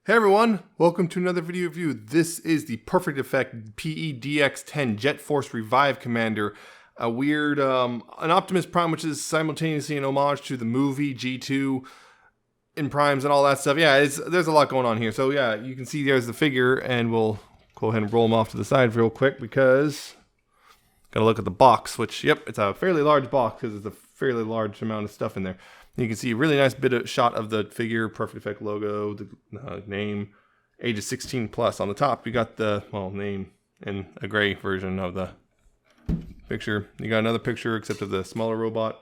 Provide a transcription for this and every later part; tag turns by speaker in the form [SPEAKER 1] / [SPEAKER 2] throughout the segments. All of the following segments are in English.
[SPEAKER 1] Hey everyone, welcome to another video review. This is the Perfect Effect PE-DX10 Jetforce Revive Commander. A weird, an Optimus Prime, which is simultaneously an homage to the movie G2 in Primes and all that stuff. Yeah, there's a lot going on here. So yeah, you can see there's the figure, and we'll go ahead and roll them off to the side real quick because gotta look at the box, which, yep, it's a fairly large box because there's a fairly large amount of stuff in there. You can see a really nice shot of the figure, Perfect Effect logo, the name, ages 16 plus. On the top, you got the, well, name in a gray version of the picture. You got another picture, except of the smaller robot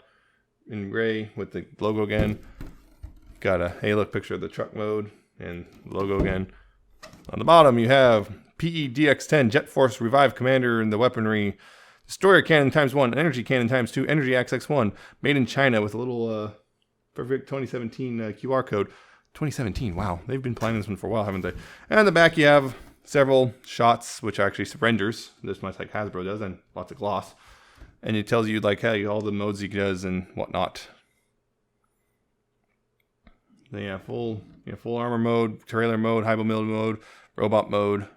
[SPEAKER 1] in gray with the logo again. Got a, hey, look, picture of the truck mode and logo again. On the bottom, you have PE-DX10 Jetforce Revive Commander and the weaponry. Destroyer Cannon ×1, Energy Cannon ×2, Energy XX1, made in China with a little Perfect 2017 QR code. 2017, wow. They've been planning this one for a while, haven't they? And on the back you have several shots, which actually renders, this much like Hasbro does, and lots of gloss. And it tells you, like, hey, all the modes he does and whatnot. Then you have full armor mode, trailer mode, high mobility mode, robot mode,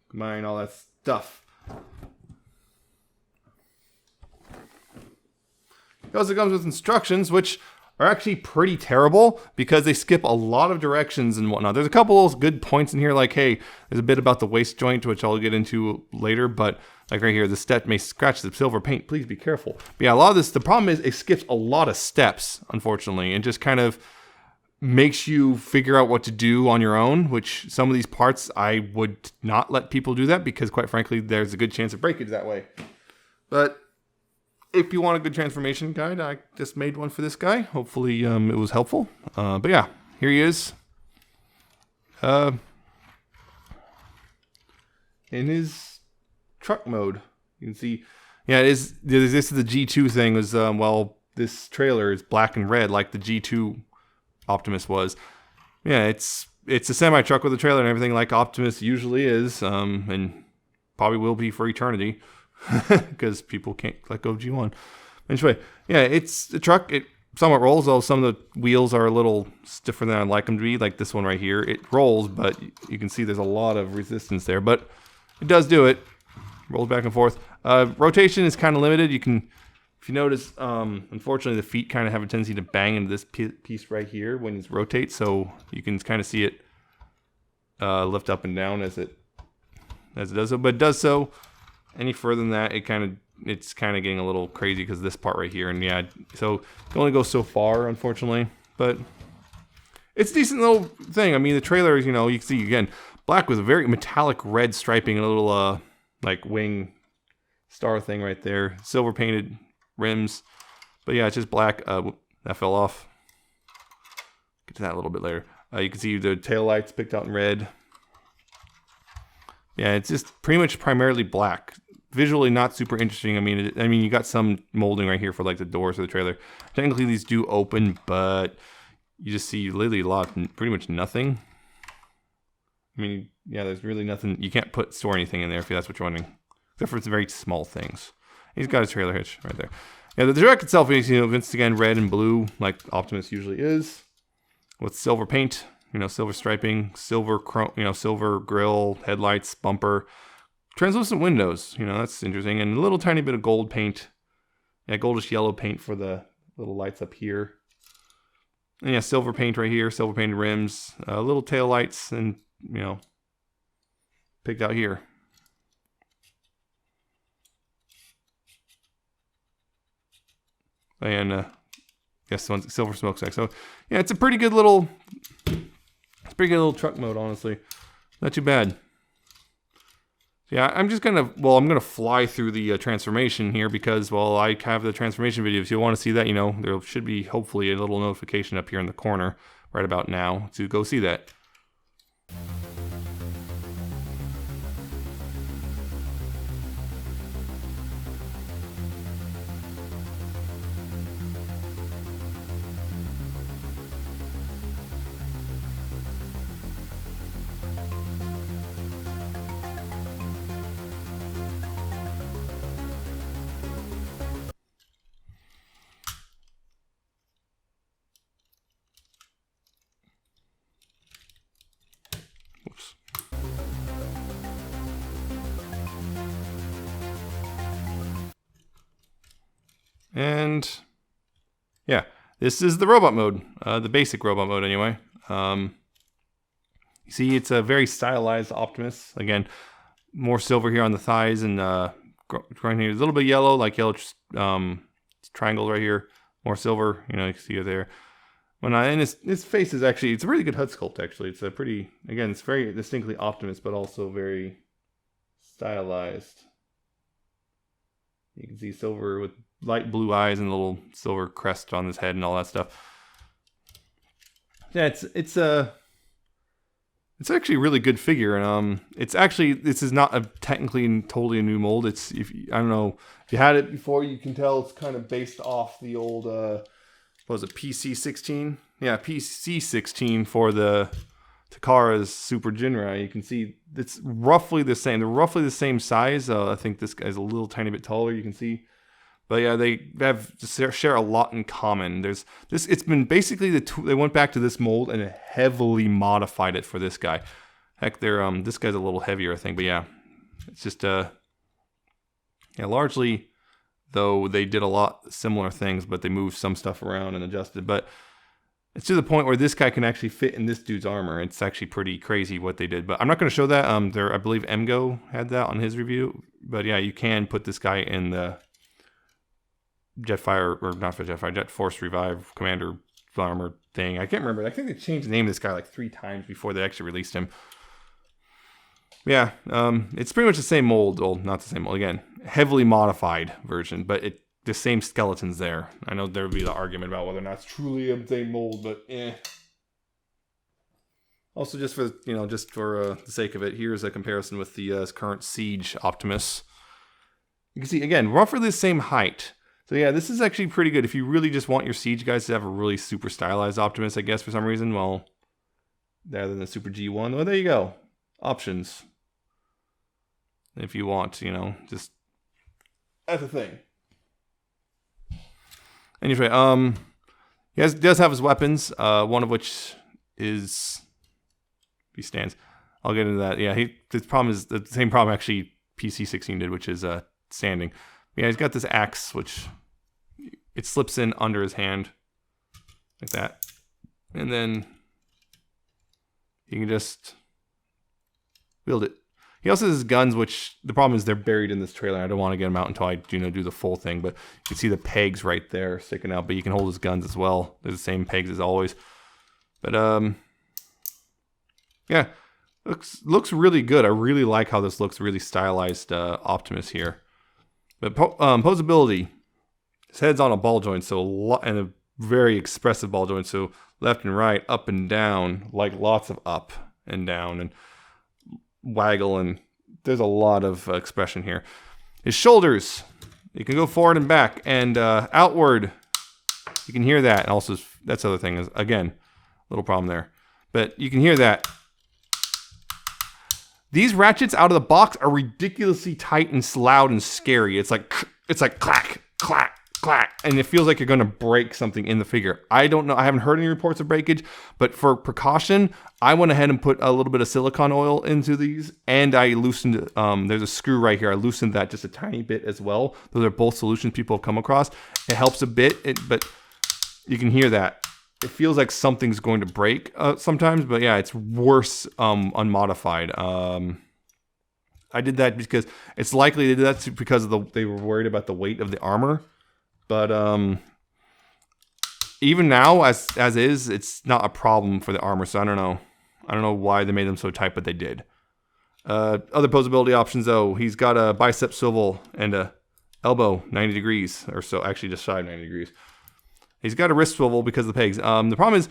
[SPEAKER 1] combine all that stuff. It also comes with instructions, which are actually pretty terrible because they skip a lot of directions and whatnot. There's a couple of good points in here, like, hey, there's a bit about the waist joint, which I'll get into later, but like right here, the step may scratch the silver paint. Please be careful. But yeah, a lot of this, the problem is it skips a lot of steps, unfortunately, and just kind of makes you figure out what to do on your own, which some of these parts I would not let people do that because, quite frankly, there's a good chance of breakage that way. But if you want a good transformation guide, I just made one for this guy. Hopefully it was helpful. But yeah, here he is. In his truck mode. You can see, yeah, this is the G2 thing. Was well, this trailer is black and red like the G2 Optimus was. Yeah, it's a semi-truck with a trailer and everything like Optimus usually is, and probably will be for eternity. Because people can't let go of G1. Anyway, yeah, it's a truck. It somewhat rolls, though some of the wheels are a little stiffer than I'd like them to be. Like this one right here. It rolls, but you can see there's a lot of resistance there. But it does do it. Rolls back and forth. Rotation is kind of limited. You can, if you notice, unfortunately the feet kind of have a tendency to bang into this piece right here when it rotates. So you can kind of see it lift up and down as it does so. But it does so. Any further than that, it's kind of getting a little crazy because this part right here, and yeah, so it can only go so far, unfortunately. But it's a decent little thing. I mean, the trailer is, you can see again, black with a very metallic red striping, and a little like wing star thing right there, silver painted rims. But yeah, it's just black. That fell off. Get to that a little bit later. You can see the tail lights picked out in red. Yeah, it's just pretty much primarily black. Visually not super interesting. I mean, you got some molding right here for like the doors of the trailer. Technically, these do open, but you just see literally pretty much nothing. I mean, yeah, there's really nothing. You can't store anything in there if that's what you're wondering, except for it's very small things. He's got his trailer hitch right there. Yeah, the direct itself is, once again, red and blue, like Optimus usually is, with silver paint. Silver striping, silver chrome, silver grill, headlights, bumper, translucent windows. That's interesting, and a little tiny bit of gold paint. Yeah, goldish yellow paint for the little lights up here. And yeah, silver paint right here, silver painted rims, little tail lights, and picked out here. And yes, one's silver smokestack. So yeah, it's a pretty good little. It's a pretty good little truck mode, honestly. Not too bad. Yeah, I'm gonna fly through the transformation here because, well, I have the transformation video. If you want to see that, there should be hopefully a little notification up here in the corner right about now to go see that. And yeah, this is the robot mode, the basic robot mode anyway. You see, it's a very stylized Optimus. Again, more silver here on the thighs and groin here. A little bit yellow, like yellow triangles right here. More silver, you know, you can see it there. And his face is actually, it's a really good HUD sculpt actually. It's a pretty, again, it's very distinctly Optimus, but also very stylized. You can see silver with light blue eyes and a little silver crest on his head and all that stuff. Yeah, it's actually a really good figure, and it's actually, this is not technically totally a new mold. It's, I don't know if you had it before, you can tell it's kind of based off the old what was it, PC-16? Yeah, PC-16 for the Takara's Super Jinrai. You can see it's roughly the same. They're roughly the same size. I think this guy's a little tiny bit taller, you can see. But yeah, they share a lot in common. There's this. It's been basically they went back to this mold and heavily modified it for this guy. Heck, this guy's a little heavier, I think. But yeah, it's just yeah, largely though they did a lot similar things, but they moved some stuff around and adjusted. But it's to the point where this guy can actually fit in this dude's armor. It's actually pretty crazy what they did. But I'm not going to show that. I believe Emgo had that on his review. But yeah, you can put this guy in the Jetforce Revive Commander armor thing. I can't remember. I think they changed the name of this guy like 3 times before they actually released him. Yeah, it's pretty much the same mold. Well, not the same mold. Again, heavily modified version, but the same skeleton's there. I know there would be the argument about whether or not it's truly the same mold, but eh. Also, just for the sake of it, here's a comparison with the current Siege Optimus. You can see again, roughly the same height. So yeah, this is actually pretty good. If you really just want your Siege guys to have a really super stylized Optimus, I guess, for some reason, well, rather than the Super G1, well, there you go. Options. If you want, just... That's the thing. Anyway, he does have his weapons, one of which is... He stands. I'll get into that. Yeah, his problem is the same problem actually PC-16 did, which is standing. Yeah, he's got this axe, which... It slips in under his hand, like that. And then you can just wield it. He also has his guns, which the problem is they're buried in this trailer. I don't want to get them out until I do the full thing. But you can see the pegs right there sticking out. But you can hold his guns as well. They're the same pegs as always. But yeah, looks really good. I really like how this looks. Really stylized Optimus here. But posability. His head's on a ball joint, and a very expressive ball joint. So left and right, up and down, like lots of up and down and waggle, and there's a lot of expression here. His shoulders, you can go forward and back and outward. You can hear that. And also, that's the other thing is again, little problem there, but you can hear that. These ratchets out of the box are ridiculously tight and loud and scary. It's like clack, clack, clack, and it feels like you're going to break something in the figure. I don't know. I haven't heard any reports of breakage, but for precaution, I went ahead and put a little bit of silicone oil into these, and I loosened, there's a screw right here. I loosened that just a tiny bit as well. Those are both solutions people have come across. It helps a bit, but you can hear that. It feels like something's going to break sometimes, but yeah, it's worse unmodified. I did that because it's likely they did that because they were worried about the weight of the armor. But even now, as is, it's not a problem for the armor. So I don't know why they made them so tight, but they did. Other posability options, though, he's got a bicep swivel and a elbow 90 degrees or so. Actually, just shy 90 degrees. He's got a wrist swivel because of the pegs. The problem is,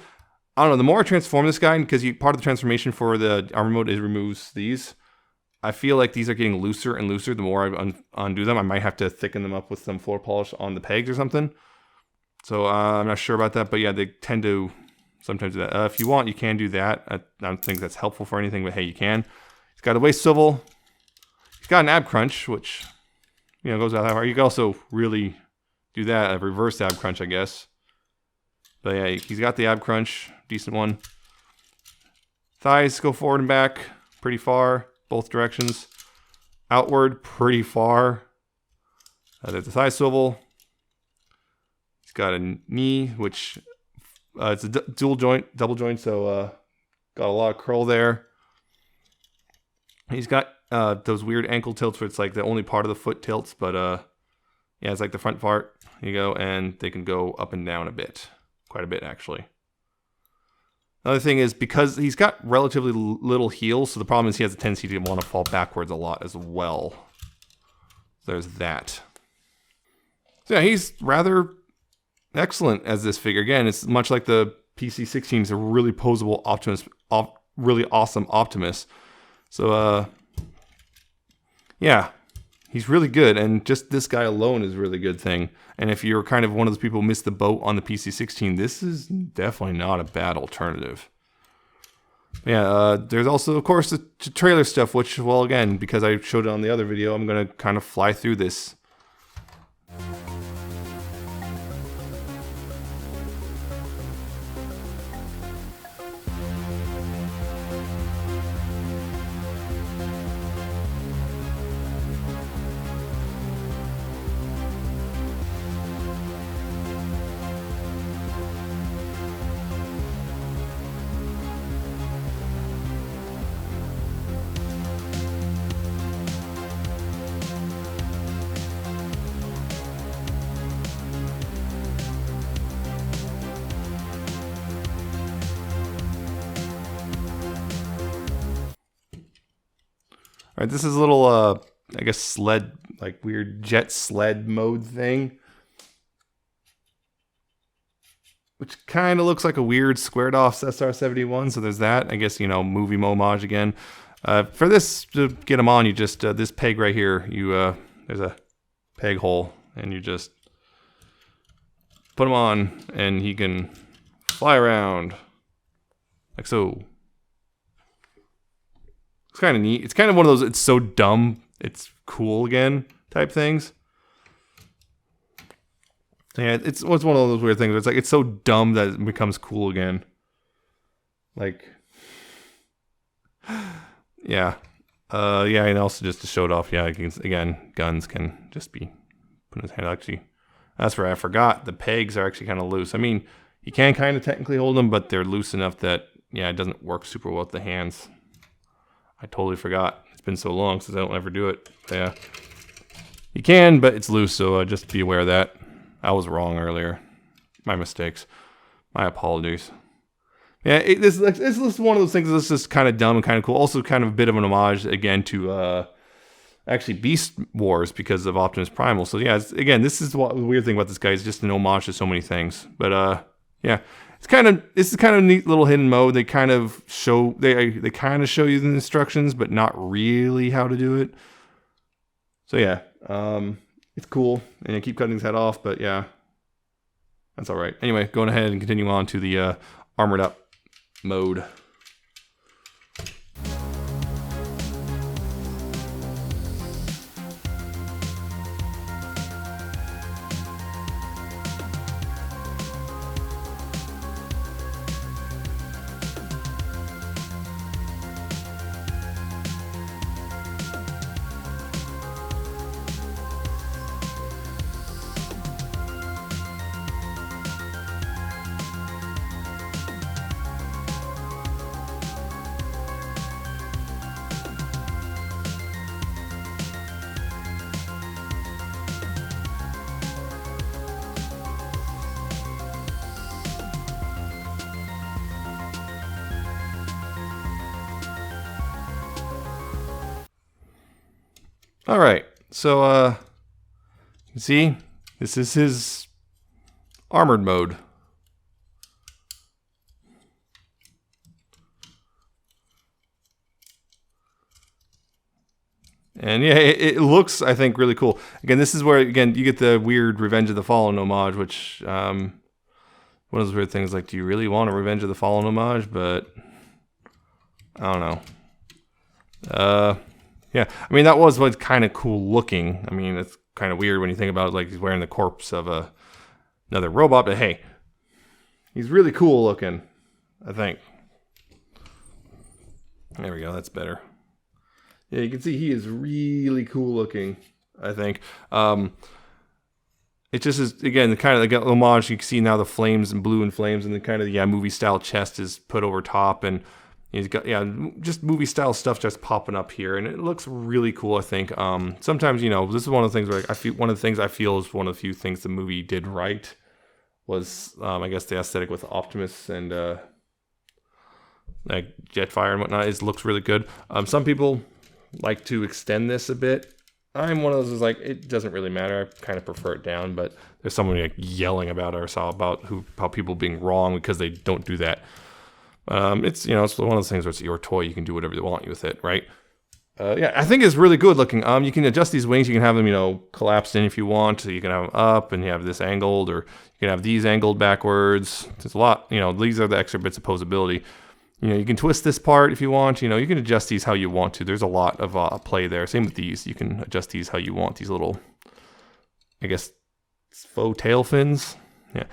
[SPEAKER 1] I don't know. The more I transform this guy, because part of the transformation for the armor mode is removes these. I feel like these are getting looser and looser the more I undo them. I might have to thicken them up with some floor polish on the pegs or something. So I'm not sure about that, but yeah, they tend to sometimes do that. If you want, you can do that. I don't think that's helpful for anything, but hey, you can. He's got a waist swivel. He's got an ab crunch, which goes out that far. You can also really do that, a reverse ab crunch, I guess. But yeah, he's got the ab crunch, decent one. Thighs go forward and back pretty far. Both directions. Outward, pretty far. There's the thigh swivel. He's got a knee, which it's a double joint, so got a lot of curl there. He's got those weird ankle tilts where it's like the only part of the foot tilts, but yeah, it's like the front part. You go, and they can go up and down a bit, quite a bit actually. Another thing is because he's got relatively little heels, so the problem is he has a tendency to want to fall backwards a lot as well. There's that. So yeah, he's rather excellent as this figure. Again, it's much like the PC-16. It's a really posable Optimus, really awesome Optimus. So yeah, he's really good, and just this guy alone is a really good thing. And if you're kind of one of those people who missed the boat on the PC-16, this is definitely not a bad alternative. Yeah, there's also, of course, the trailer stuff, which, well, again, because I showed it on the other video, I'm going to kind of fly through this. All right, this is a little, I guess, sled, like weird jet sled mode thing. Which kind of looks like a weird squared off SR-71, so there's that. I guess, you know, movie homage again. For this, to get them on, you just, this peg right here, you, there's a peg hole, and you just put him on, and he can fly around, like so. It's kind of neat. It's kind of one of those, it's so dumb, it's cool again type things. Yeah, it's one of those weird things where it's like, it's so dumb that it becomes cool again. Like, yeah. Yeah, and also just to show it off, yeah, again, guns can just be put in his hand. Actually, that's where I forgot. The pegs are actually kind of loose. I mean, you can kind of technically hold them, but they're loose enough that, yeah, it doesn't work super well with the hands. I totally forgot. It's been so long since I don't ever do it. But yeah, you can, but it's loose, so just be aware of that. I was wrong earlier. My mistakes. My apologies. Yeah, this is one of those things that's just kind of dumb and kind of cool. Also kind of a bit of an homage, again, to actually Beast Wars because of Optimus Primal. So yeah, again, this is the weird thing about this guy. Is just an homage to so many things. But yeah. This is kind of a neat little hidden mode. They kind of show they kind of show you the instructions, but not really how to do it. So yeah, it's cool, and I keep cutting his head off, but yeah, that's all right. Anyway, going ahead and continue on to the armored up mode. All right, so you can see this is his armored mode. And yeah, it looks, I think, really cool. Again, this is where, again, you get the weird Revenge of the Fallen homage, which, one of those weird things, like, do you really want a Revenge of the Fallen homage? But, I don't know. Yeah, I mean, that was what's kind of cool looking. I mean, it's kind of weird when you think about it, like he's wearing the corpse of another robot, but hey, he's really cool looking, I think. There we go, that's better. Yeah, you can see he is really cool looking, I think. it just is, again, kind of like an homage. You can see now the flames and blue and flames, and the kind of, movie style chest is put over top, and he's got, just movie style stuff just popping up here, and it looks really cool, I think. Sometimes, this is one of the things where I feel is one of the few things the movie did right was, I guess, the aesthetic with Optimus and like Jetfire and whatnot. It looks really good. Some people like to extend this a bit. I'm one of those who's like, it doesn't really matter. I kind of prefer it down, but there's someone like yelling about it, or saw about how people being wrong because they don't do that. It's it's one of those things where it's your toy. You can do whatever you want with it, right? I think it's really good looking. You can adjust these wings. You can have them, collapsed in if you want. So you can have them up, and you have this angled, or you can have these angled backwards. There's a lot. These are the extra bits of posability. You can twist this part if you want. You can adjust these how you want to. There's a lot of play there. Same with these. You can adjust these how you want. These little, I guess, faux tail fins. Yeah,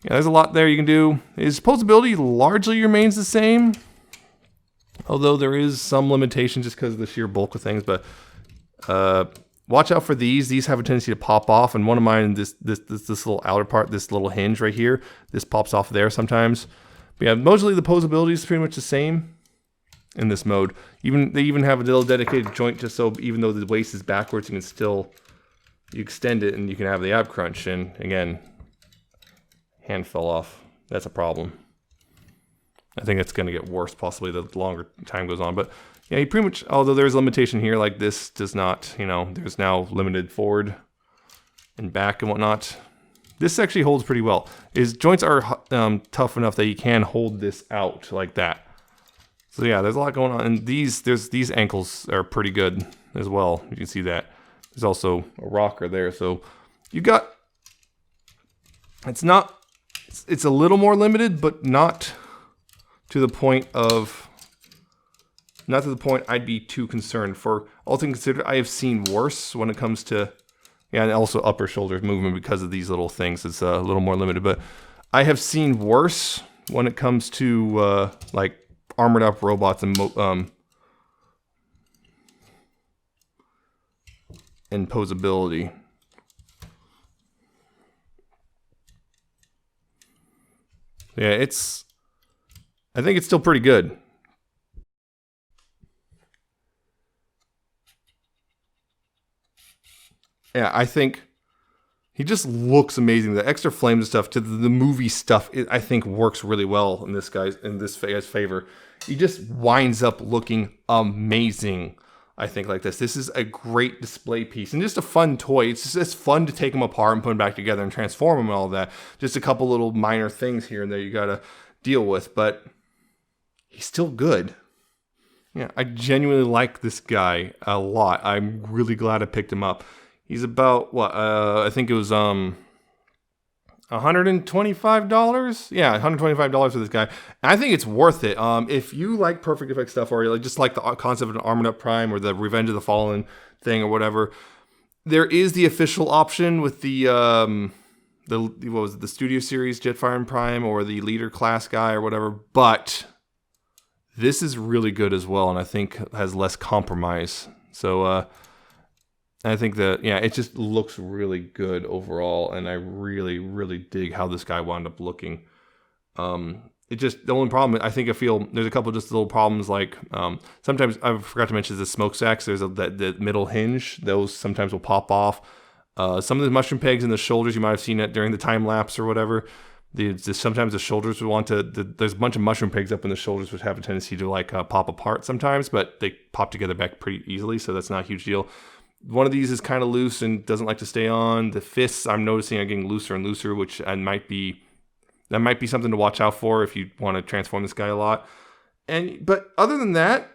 [SPEAKER 1] there's a lot there you can do. His posability largely remains the same, although there is some limitation just because of the sheer bulk of things. But watch out for these. These have a tendency to pop off, and one of mine, this little outer part, this little hinge right here, this pops off there sometimes. But yeah, mostly the posability is pretty much the same in this mode. They even have a little dedicated joint just so even though the waist is backwards, you extend it and you can have the ab crunch. And again, hand fell off. That's a problem. I think it's going to get worse possibly the longer time goes on. But yeah, you pretty much, although there's a limitation here, like this does not, there's now limited forward and back and whatnot. This actually holds pretty well. His joints are tough enough that you can hold this out like that. So yeah, there's a lot going on. And these ankles are pretty good as well. You can see that. There's also a rocker there. So you got, it's a little more limited, but not to the point I'd be too concerned. For all things considered, I have seen worse when it comes to, and also upper shoulder movement because of these little things. It's a little more limited, but I have seen worse when it comes to like armored up robots and posability. Yeah, I think it's still pretty good. Yeah, I think he just looks amazing. The extra flames and stuff to the movie stuff, I think works really well in this guy's favor. He just winds up looking amazing. I think like this. This is a great display piece and just a fun toy. It's just fun to take them apart and put them back together and transform them and all that. Just a couple little minor things here and there you gotta deal with, but he's still good. Yeah, I genuinely like this guy a lot. I'm really glad I picked him up. He's about, I think it was $125? Yeah, $125 for this guy. And I think it's worth it. If you like Perfect Effect stuff, or you just like the concept of an Armored Up Prime or the Revenge of the Fallen thing or whatever, there is the official option with the what was it, the Studio Series Jetfire and Prime or the Leader class guy or whatever. But this is really good as well, and I think has less compromise. So, I think that, it just looks really good overall, and I really, really dig how this guy wound up looking. The only problem, I feel there's a couple of just little problems, like sometimes, I forgot to mention the smokestacks, there's the middle hinge, those sometimes will pop off. Some of the mushroom pegs in the shoulders, you might have seen it during the time lapse or whatever. Sometimes the shoulders would want to, there's a bunch of mushroom pegs up in the shoulders which have a tendency to pop apart sometimes, but they pop together back pretty easily, so that's not a huge deal. One of these is kind of loose and doesn't like to stay on. The fists, I'm noticing, are getting looser and looser, which might be something to watch out for if you want to transform this guy a lot. But other than that,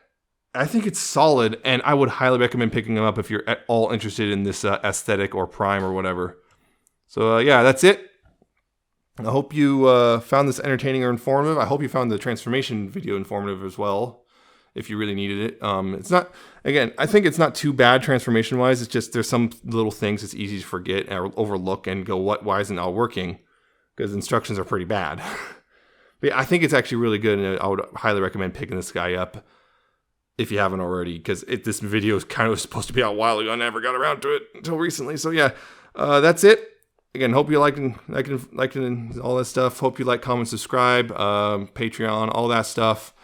[SPEAKER 1] I think it's solid, and I would highly recommend picking him up if you're at all interested in this aesthetic or Prime or whatever. So that's it. I hope you found this entertaining or informative. I hope you found the transformation video informative as well, if you really needed it. It's not, again, I think it's not too bad transformation wise. It's just there's some little things it's easy to forget or overlook and go, why isn't it all working? Because instructions are pretty bad. But yeah, I think it's actually really good, and I would highly recommend picking this guy up if you haven't already, because this video is kind of supposed to be out a while ago. I never got around to it until recently. So yeah, that's it. again, hope you liking all that stuff. Hope you like, comment, subscribe, Patreon, all that stuff.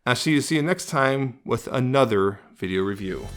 [SPEAKER 1] I'll see you next time with another video review.